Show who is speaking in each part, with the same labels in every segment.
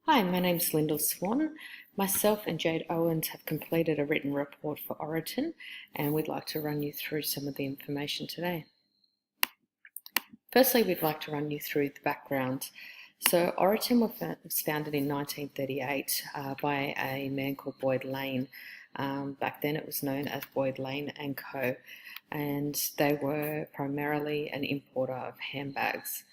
Speaker 1: Hi, my name's Lyndal Swan. Myself and Jade Owens have completed a written report for Oroton, and we'd like to run you through some of the information today. Firstly, we'd like to run you through the background. So, Oroton was founded in 1938 by a man called Boyd Lane. Back then, it was known as Boyd Lane and Co., and they were primarily an importer of handbags.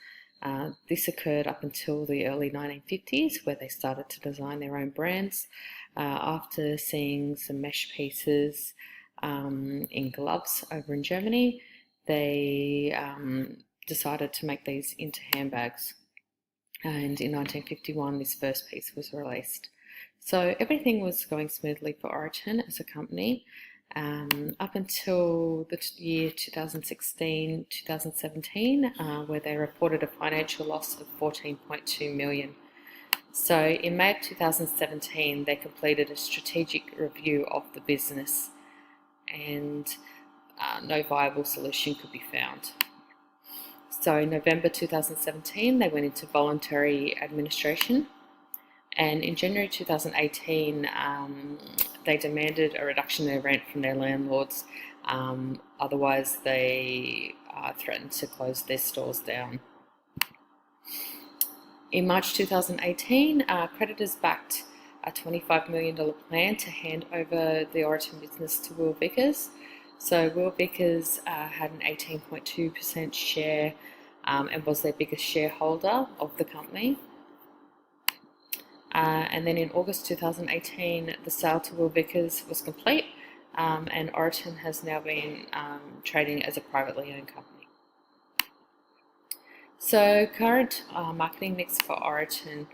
Speaker 1: This occurred up until the early 1950s, where they started to design their own brands. After seeing some mesh pieces in gloves over in Germany, they decided to make these into handbags. And in 1951, this first piece was released. So everything was going smoothly for Oroton as a company up until the year 2016, 2017, where they reported a financial loss of 14.2 million. So in May of 2017, they completed a strategic review of the business, and no viable solution could be found. So in November 2017, they went into voluntary administration, and in January 2018, they demanded a reduction in their rent from their landlords. Otherwise, they threatened to close their stores down. In March 2018, creditors backed a $25 million plan to hand over the Oroton business to Will Vickers. So Will Vickers had an 18.2% share and was their biggest shareholder of the company. And then in August 2018, the sale to Will Vickers was complete, and Oroton has now been trading as a privately owned company. So current marketing mix for Oroton,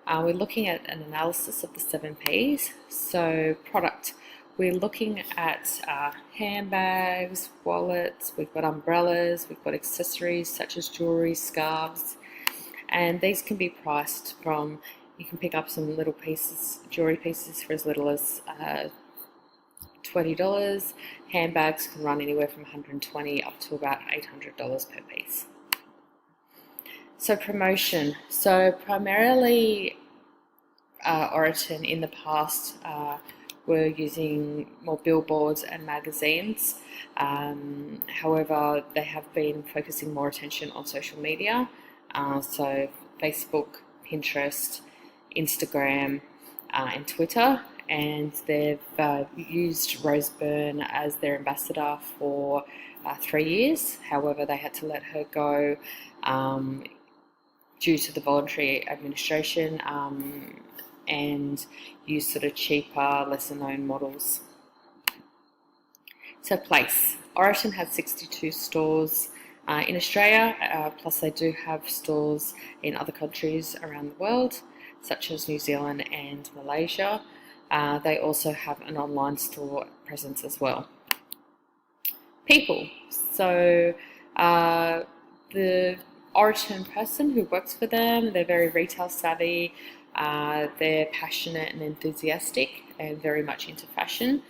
Speaker 1: we're looking at an analysis of the 7Ps. So product, we're looking at handbags, wallets, we've got umbrellas, we've got accessories such as jewellery, scarves, and these can be priced from, you can pick up some little pieces, jewellery pieces for as little as $20. Handbags can run anywhere from $120 up to about $800 per piece. So promotion. So primarily Oroton in the past were using more billboards and magazines. However, they have been focusing more attention on social media. So Facebook, Pinterest, Instagram, and Twitter, and they've used Rose Byrne as their ambassador for 3 years. However, they had to let her go due to the voluntary administration and use sort of cheaper, lesser known models. So place, Oroton has 62 stores in Australia, plus they do have stores in other countries around the world, such as New Zealand and Malaysia. They also have an online store presence as well. People, so the Oroton person who works for them, they're very retail savvy, they're passionate and enthusiastic and very much into fashion.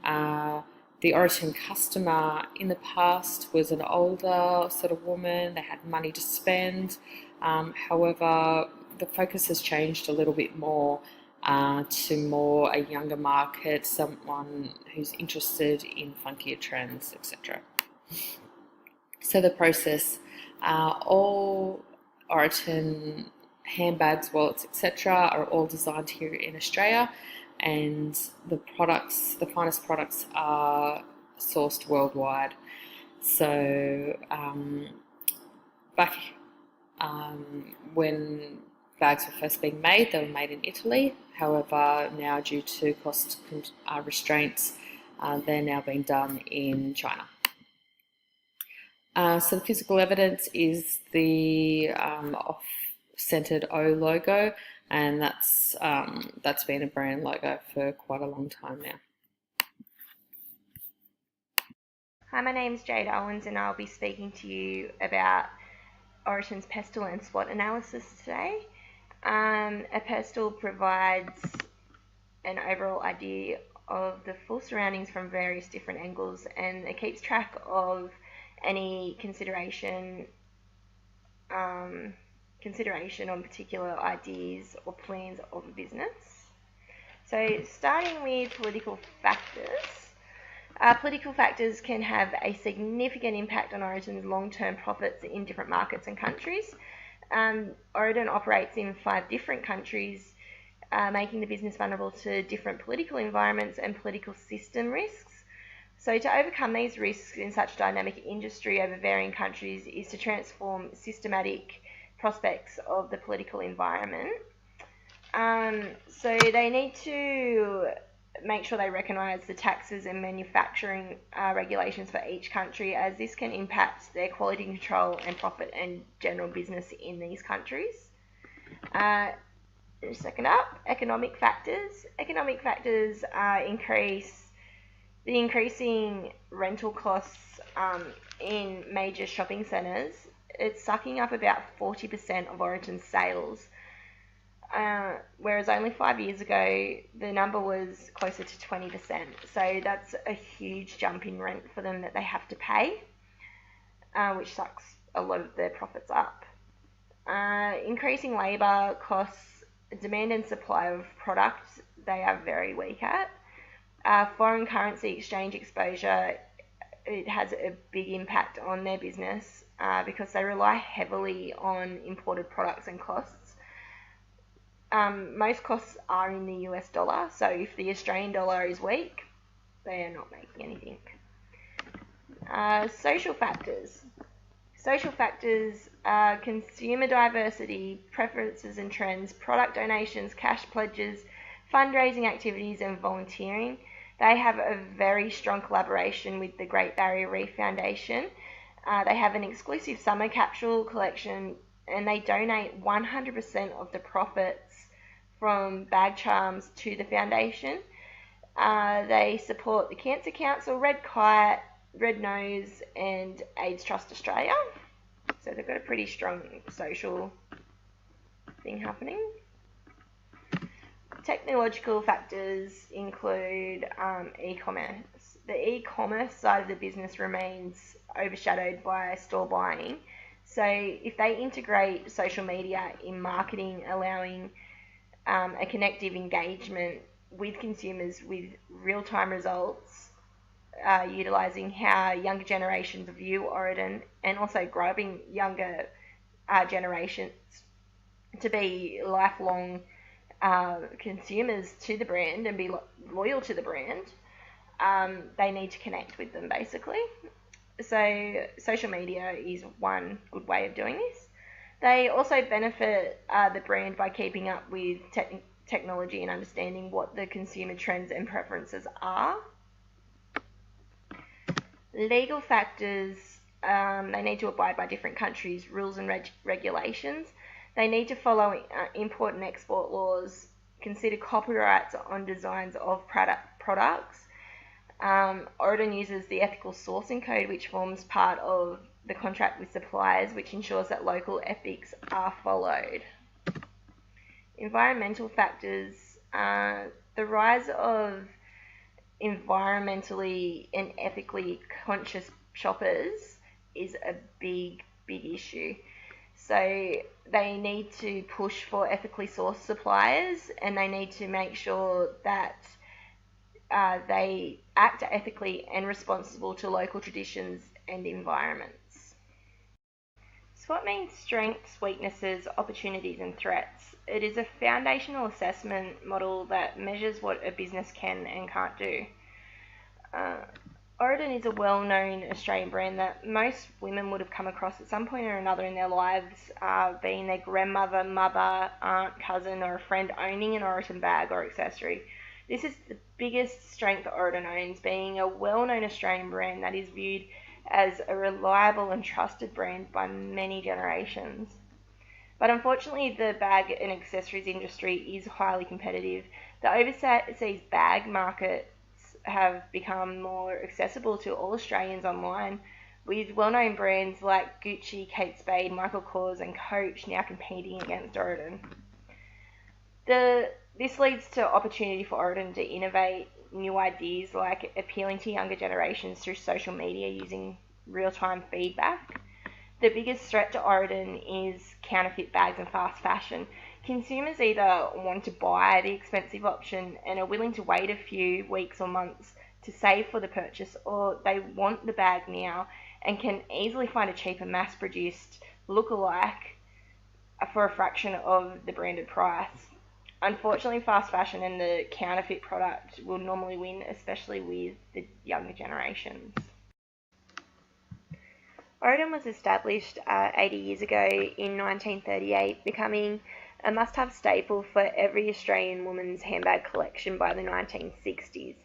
Speaker 1: The Oroton customer in the past was an older sort of woman, they had money to spend. However, the focus has changed a little bit more to more a younger market, someone who's interested in funkier trends, etc. So the process, all Oroton handbags, wallets, etc. are all designed here in Australia, and the products, the finest products, are sourced worldwide. So back when bags were first being made, they were made in Italy. However, now due to cost restraints, they're now being done in China. So the physical evidence is the off-centered O logo, and that's been a brand logo for quite a long time now.
Speaker 2: Hi, my name's Jade Owens, and I'll be speaking to you about Oroton's pestle and SWOT analysis today. A pestle provides an overall idea of the full surroundings from various different angles, and it keeps track of any consideration consideration on particular ideas or plans of a business. So starting with political factors. Political factors can have a significant impact on Oroton's long-term profits in different markets and countries. Oroton operates in 5 different countries, making the business vulnerable to different political environments and political system risks. So to overcome these risks in such a dynamic industry over varying countries is to transform systematic prospects of the political environment. So they need to make sure they recognise the taxes and manufacturing regulations for each country, as this can impact their quality control and profit and general business in these countries. Second up, economic factors. Economic factors the increasing rental costs in major shopping centres. It's sucking up about 40% of Oroton's sales. Whereas only 5 years ago, the number was closer to 20%. So that's a huge jump in rent for them that they have to pay, which sucks a lot of their profits up. Increasing labour costs, demand and supply of products, they are very weak at. Foreign currency exchange exposure, it has a big impact on their business because they rely heavily on imported products and costs. Most costs are in the US dollar, so if the Australian dollar is weak, they are not making anything. Social factors. Social factors are consumer diversity, preferences and trends, product donations, cash pledges, fundraising activities and volunteering. They have a very strong collaboration with the Great Barrier Reef Foundation. They have an exclusive summer capsule collection, and they donate 100% of the profits from bag charms to the foundation. They support the Cancer Council, Red Kite, Red Nose and AIDS Trust Australia. So they've got a pretty strong social thing happening. Technological factors include e-commerce. The e-commerce side of the business remains overshadowed by store buying. So if they integrate social media in marketing, allowing a connective engagement with consumers with real-time results, utilising how younger generations view Oroton, and also grabbing younger generations to be lifelong consumers to the brand and be loyal to the brand, they need to connect with them basically. So social media is one good way of doing this. They also benefit the brand by keeping up with technology and understanding what the consumer trends and preferences are. Legal factors, they need to abide by different countries' rules and regulations. They need to follow import and export laws, consider copyrights on designs of products. Oroton uses the ethical sourcing code, which forms part of the contract with suppliers, which ensures that local ethics are followed. Environmental factors, the rise of environmentally and ethically conscious shoppers is a big issue. So they need to push for ethically sourced suppliers, and they need to make sure that they act ethically and responsible to local traditions and environments. SWOT means strengths, weaknesses, opportunities and threats. It is a foundational assessment model that measures what a business can and can't do. Oroton is a well-known Australian brand that most women would have come across at some point or another in their lives, being their grandmother, mother, aunt, cousin or a friend owning an Oroton bag or accessory. This is the biggest strength Oroton owns, being a well-known Australian brand that is viewed as a reliable and trusted brand by many generations. But unfortunately, the bag and accessories industry is highly competitive. The overseas bag markets have become more accessible to all Australians online, with well-known brands like Gucci, Kate Spade, Michael Kors and Coach now competing against Oroton. This leads to opportunity for Oroton to innovate new ideas, like appealing to younger generations through social media using real-time feedback. The biggest threat to Oroton is counterfeit bags and fast fashion. Consumers either want to buy the expensive option and are willing to wait a few weeks or months to save for the purchase, or they want the bag now and can easily find a cheaper mass-produced look-alike for a fraction of the branded price. Unfortunately, fast fashion and the counterfeit product will normally win, especially with the younger generations. Oroton was established 80 years ago in 1938, becoming a must-have staple for every Australian woman's handbag collection by the 1960s.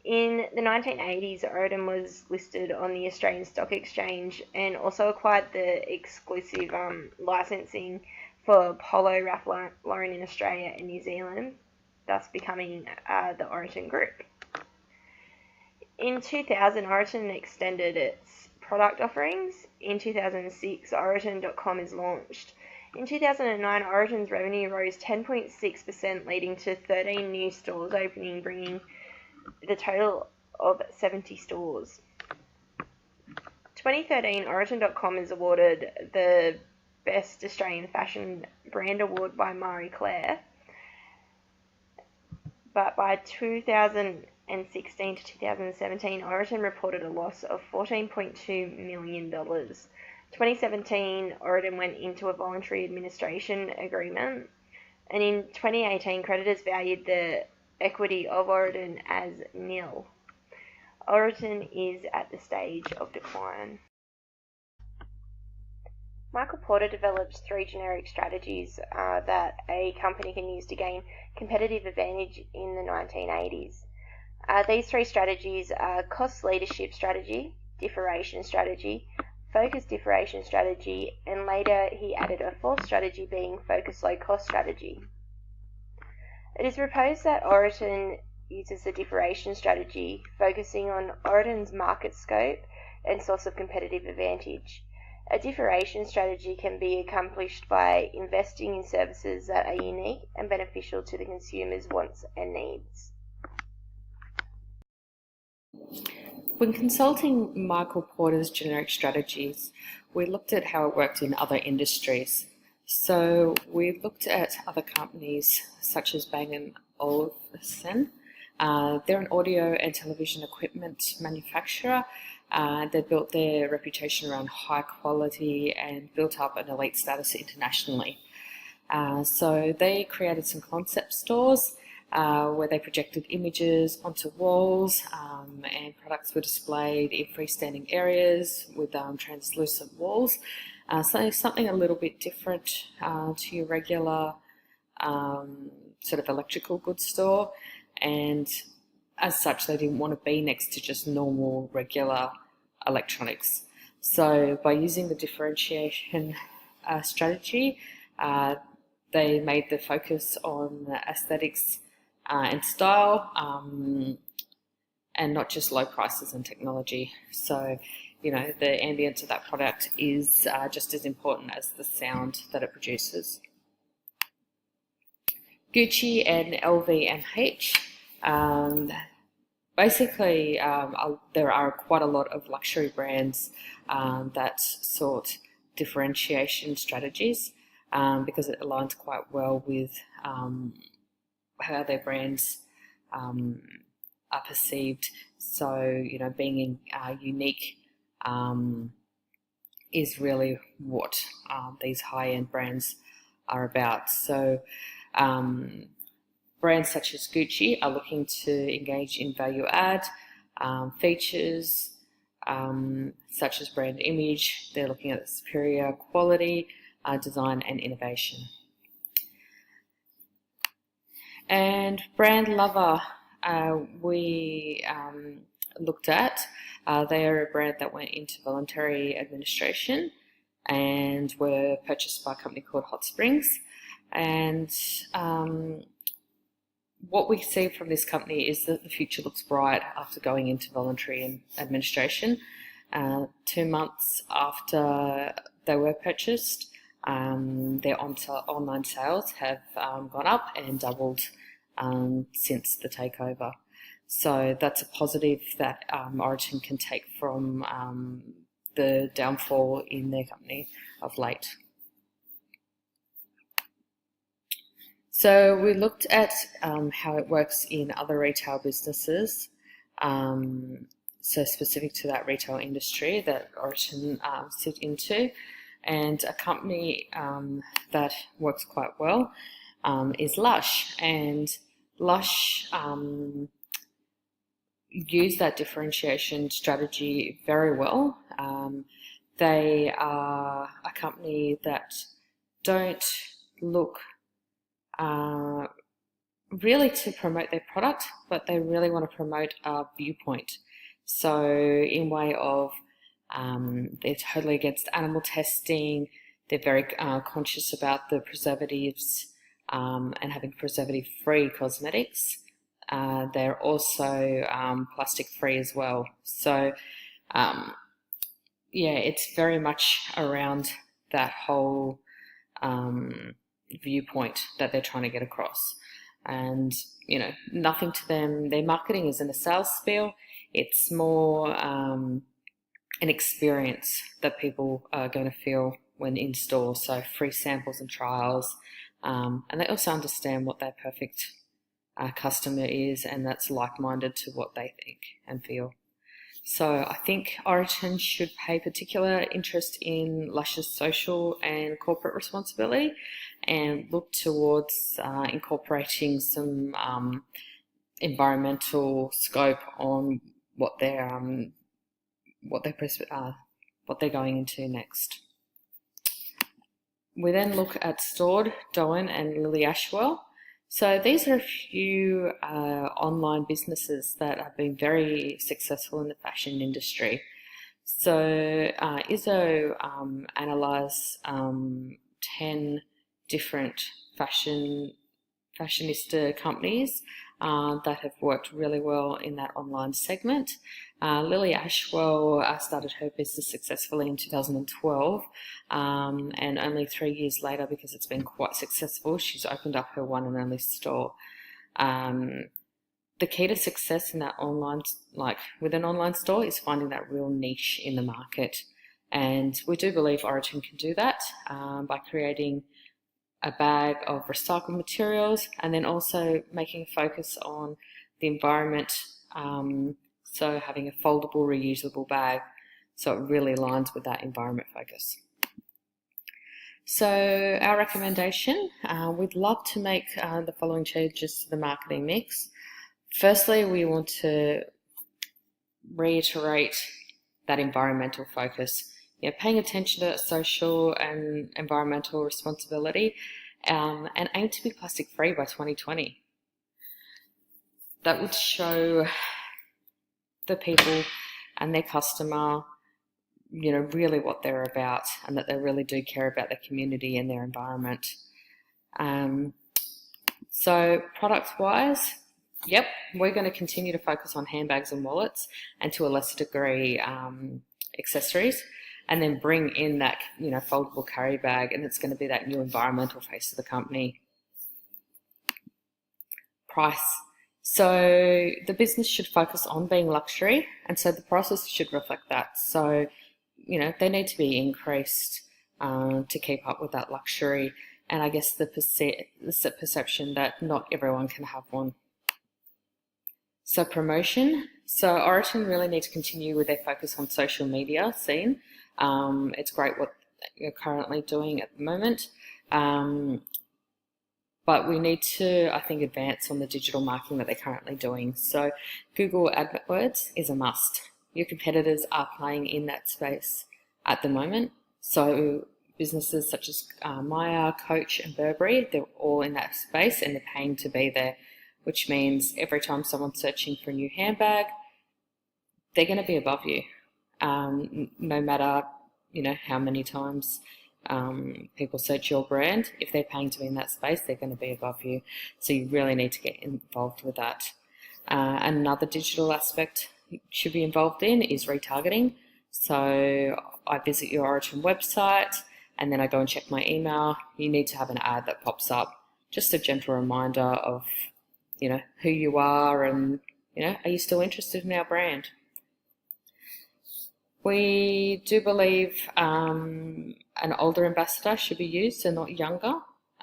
Speaker 2: In the 1980s, Oroton was listed on the Australian Stock Exchange and also acquired the exclusive licensing for Polo Ralph Lauren in Australia and New Zealand, thus becoming the Oroton Group. In 2000, Oroton extended its product offerings. In 2006, Oroton.com is launched. In 2009, Oroton's revenue rose 10.6%, leading to 13 new stores opening, bringing the total of 70 stores. 2013, Oroton.com is awarded the Best Australian Fashion Brand Award by Marie Claire. But by 2016 to 2017, Oroton reported a loss of $14.2 million. 2017, Oroton went into a voluntary administration agreement, and in 2018, creditors valued the equity of Oroton as nil. Oroton is at the stage of decline. Michael Porter developed 3 generic strategies that a company can use to gain competitive advantage in the 1980s. These 3 strategies are cost leadership strategy, differentiation strategy, focus differentiation strategy, and later he added a 4th strategy being focus low cost strategy. It is proposed that Oroton uses the differentiation strategy, focusing on Oroton's market scope and source of competitive advantage. A differentiation strategy can be accomplished by investing in services that are unique and beneficial to the consumer's wants and needs.
Speaker 1: When consulting Michael Porter's generic strategies, we looked at how it worked in other industries. So we looked at other companies such as Bang & Olufsen. They're an audio and television equipment manufacturer. They built their reputation around high quality and built up an elite status internationally. So they created some concept stores where they projected images onto walls and products were displayed in freestanding areas with translucent walls. So something a little bit different to your regular sort of electrical goods store, and as such they didn't want to be next to just normal regular electronics. So by using the differentiation strategy, they made the focus on aesthetics and style, and not just low prices and technology. So, you know, the ambience of that product is just as important as the sound that it produces. Gucci and LVMH. Basically, there are quite a lot of luxury brands that sort differentiation strategies because it aligns quite well with how their brands are perceived. So, you know, being unique is really what these high-end brands are about. So brands such as Gucci are looking to engage in value add features such as brand image. They're looking at superior quality, design and innovation. And Brand Lover, we looked at. They are a brand that went into voluntary administration and were purchased by a company called Hot Springs. And what we see from this company is that the future looks bright after going into voluntary administration. 2 months after they were purchased, their online sales have gone up and doubled since the takeover. So that's a positive that Oroton can take from the downfall in their company of late. So we looked at how it works in other retail businesses, so specific to that retail industry that Oroton sit into, and a company that works quite well is Lush, and Lush use that differentiation strategy very well. They are a company that don't look really to promote their product, but they really want to promote a viewpoint. So in way of they're totally against animal testing, they're very conscious about the preservatives and having preservative-free cosmetics. They're also plastic-free as well. So yeah, it's very much around that whole viewpoint that they're trying to get across. And, you know, nothing to them, their marketing isn't a sales spiel, it's more an experience that people are going to feel when in store. So free samples and trials, and they also understand what their perfect customer is, and that's like-minded to what they think and feel. So I think Oroton should pay particular interest in Lush's social and corporate responsibility and look towards incorporating some environmental scope on what they're going into next. We then look at Stored, Doan and Lily Ashwell. So these are a few online businesses that have been very successful in the fashion industry. So ISO analysed 10 different fashionista companies that have worked really well in that online segment. Lily Ashwell started her business successfully in 2012, and only 3 years later, because it's been quite successful, she's opened up her one and only store. The key to success in that online, with an online store, is finding that real niche in the market, and we do believe Oroton can do that by creating a bag of recycled materials and then also making a focus on the environment. So having a foldable, reusable bag, so it really aligns with that environment focus. So our recommendation, we'd love to make the following changes to the marketing mix. Firstly, we want to reiterate that environmental focus. Paying attention to that social and environmental responsibility, and aim to be plastic free by 2020. That would show the people and their customer, really what they're about, and that they really do care about their community and their environment. So product-wise, yep, we're going to continue to focus on handbags and wallets, and to a lesser degree, accessories, and then bring in that, foldable carry bag, and it's going to be that new environmental face of the company. Price. So the business should focus on being luxury, and so the prices should reflect that. So, they need to be increased to keep up with that luxury, and I guess the perception that not everyone can have one. So promotion. So Oroton really need to continue with their focus on social media scene. It's great what you're currently doing at the moment. But we need to, I think, advance on the digital marketing that they're currently doing. So Google AdWords is a must. Your competitors are playing in that space at the moment. So businesses such as Maya, Coach and Burberry, they're all in that space and they're paying to be there, which means every time someone's searching for a new handbag, they're going to be above you. No matter, how many times people search your brand, if they're paying to be in that space, they're going to be above you. So you really need to get involved with that. Another digital aspect you should be involved in is retargeting. So I visit your Oroton website and then I go and check my email. You need to have an ad that pops up, just a gentle reminder of, who you are and, are you still interested in our brand? We do believe an older ambassador should be used and not younger,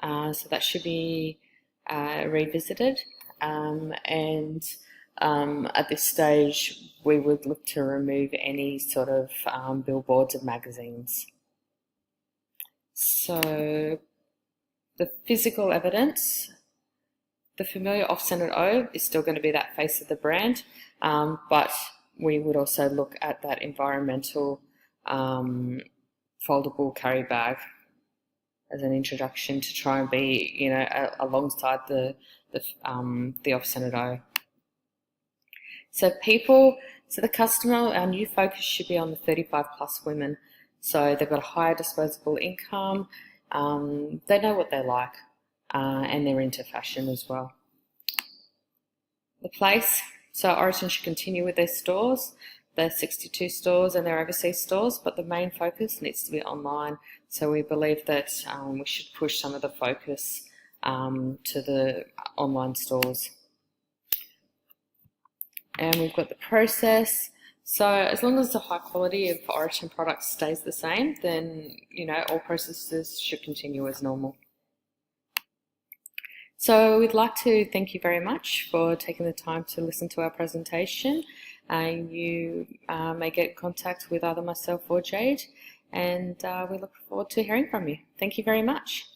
Speaker 1: so that should be revisited. And at this stage, we would look to remove any sort of billboards of magazines. So the physical evidence, the familiar off-centered O is still going to be that face of the brand, but we would also look at that environmental foldable carry bag as an introduction to try and be, you know, alongside the off-centered O. So the customer, our new focus should be on the 35 plus women. So they've got a higher disposable income, they know what they like, and they're into fashion as well. The place, so Oroton should continue with their stores, their 62 stores and their overseas stores, but the main focus needs to be online. So we believe that we should push some of the focus to the online stores. And we've got the process. So as long as the high quality of Oroton products stays the same, then, you know, all processes should continue as normal. So we'd like to thank you very much for taking the time to listen to our presentation. You may get in contact with either myself or Jade, and we look forward to hearing from you. Thank you very much.